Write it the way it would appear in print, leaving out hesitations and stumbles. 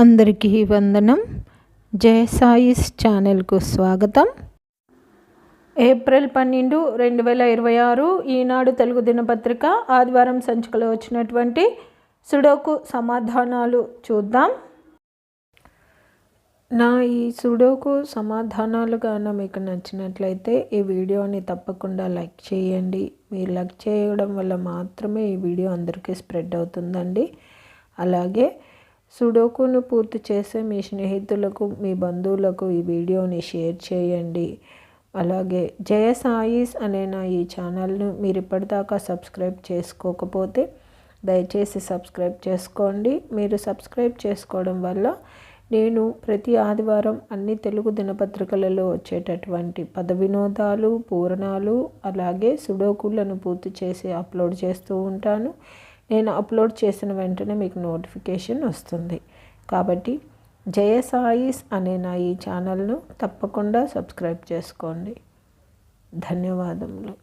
అందరికీ వందనం. జయ సాయిస్ ఛానల్కు స్వాగతం. ఏప్రిల్ 12, 2026 ఈనాడు తెలుగు దినపత్రిక ఆదివారం సంచికలో వచ్చినటువంటి సుడోకు సమాధానాలు చూద్దాం. నా ఈ సుడోకు సమాధానాలు గాన మీకు నచ్చినట్లయితే ఈ వీడియోని తప్పకుండా లైక్ చేయండి. మీరు లైక్ చేయడం వల్ల మాత్రమే ఈ వీడియో అందరికీ స్ప్రెడ్ అవుతుందండి. అలాగే సుడోకును పూర్తి చేసే మీ స్నేహితులకు, మీ బంధువులకు ఈ వీడియోని షేర్ చేయండి. అలాగే జయ సాయిస్ అనే నా ఈ ఛానల్ను మీరు ఇప్పటిదాకా సబ్స్క్రైబ్ చేసుకోకపోతే దయచేసి సబ్స్క్రైబ్ చేసుకోండి. మీరు సబ్స్క్రైబ్ చేసుకోవడం వల్ల నేను ప్రతి ఆదివారం అన్ని తెలుగు దినపత్రికలలో వచ్చేటటువంటి పద వినోదాలు, పూరణాలు, అలాగే సుడోకులను పూర్తి చేసి అప్లోడ్ చేస్తూ ఉంటాను. నేను అప్లోడ్ చేసిన వెంటనే మీకు నోటిఫికేషన్ వస్తుంది. కాబట్టి జయ సాయిస్ అనే నా ఈ ఛానల్ను తప్పకుండా సబ్స్క్రైబ్ చేసుకోండి. ధన్యవాదములు.